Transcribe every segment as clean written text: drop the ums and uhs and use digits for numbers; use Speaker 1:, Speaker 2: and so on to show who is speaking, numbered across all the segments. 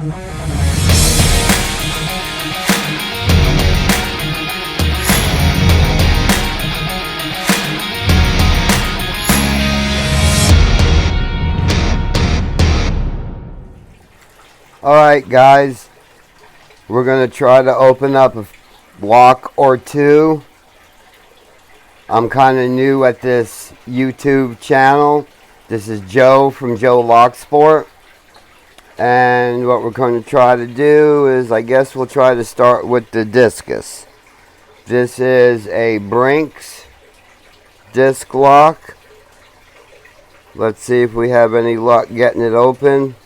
Speaker 1: Alright guys, we're going to try to open up a lock or two. I'm kind of new at this YouTube channel. This is Joe from Joe Lock Sport. And what we're going to try to do is, I guess we'll try to start with the discus. This is a Brinks disc lock. Let's see if we have any luck getting it open.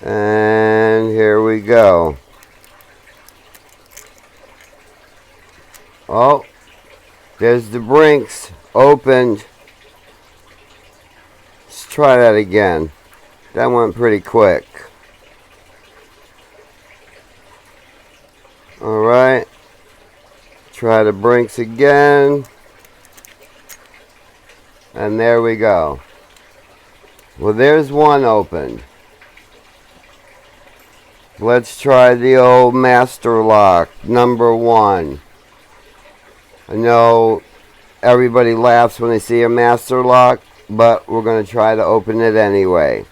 Speaker 1: And here we go. Oh, there's the Brinks opened. Let's try that again. That went pretty quick. Alright. Try the Brinks again. And there we go. Well, there's one opened. Let's try the old master lock, number 1. I know everybody laughs when they see a master lock, but we're going to try to open it anyway.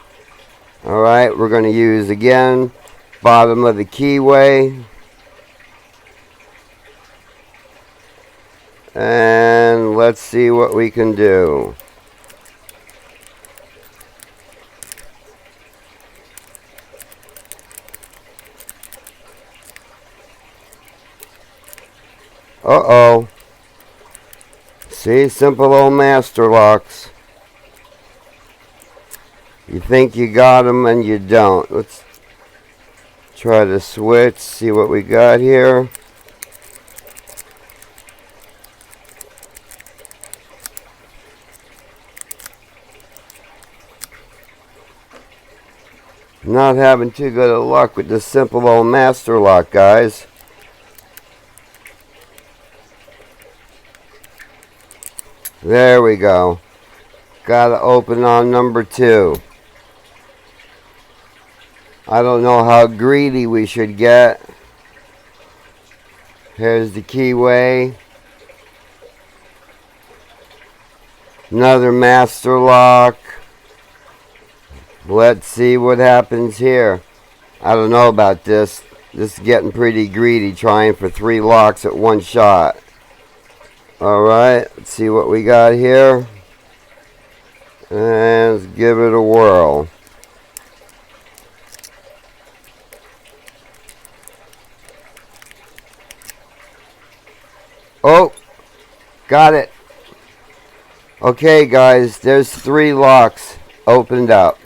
Speaker 1: Alright, we're going to use, again, bottom of the keyway. And let's see what we can do. Uh-oh. See, simple old master locks. You think you got them and you don't. Let's try to switch, see what we got here. Not having too good of luck with this simple old master lock, guys. There we go. Gotta open on number 2. I don't know how greedy we should get. Here's the keyway. Another master lock. Let's see what happens here. I don't know about this. This is getting pretty greedy, trying for 3 locks at one shot. Alright, let's see what we got here. And let's give it a whirl. Oh, got it. Okay guys, there's 3 locks opened up.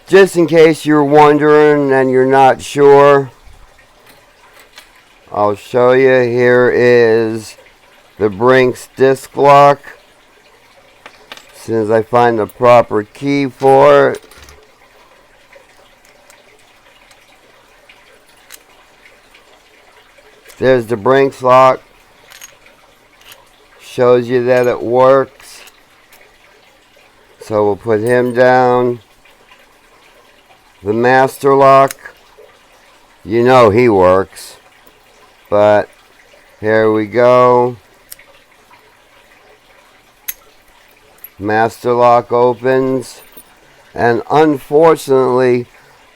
Speaker 1: Just in case you're wondering and you're not sure, I'll show you. Here is the Brinks disc lock. As soon as I find the proper key for it. There's the Brinks lock. Shows you that it works. So we'll put him down. The master lock. You know he works. But here we go. Master lock opens. And unfortunately,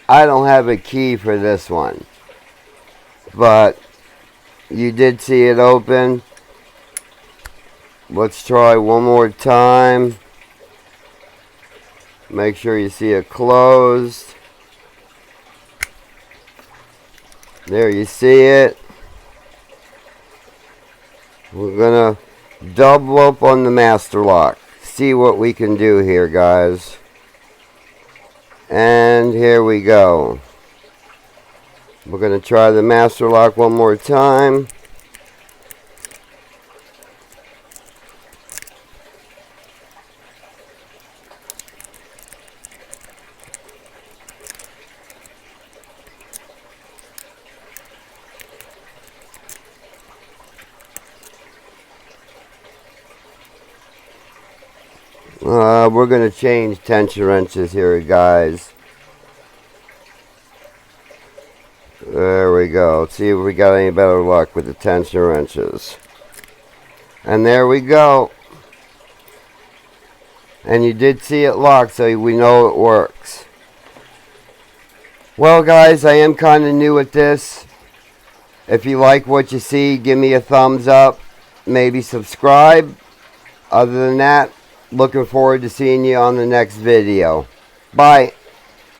Speaker 1: I don't have a key for this one. But you did see it open. Let's try one more time. Make sure you see it closed. There you see it. We're gonna double up on the master lock. See what we can do here, guys. And here we go. We're gonna try the master lock one more time. We're going to change tension wrenches here, guys. There we go. Let's see if we got any better luck with the tension wrenches. And there we go. And you did see it locked, so we know it works. Well, guys, I am kind of new at this. If you like what you see, give me a thumbs up. Maybe subscribe. Other than that, looking forward to seeing you on the next video. Bye.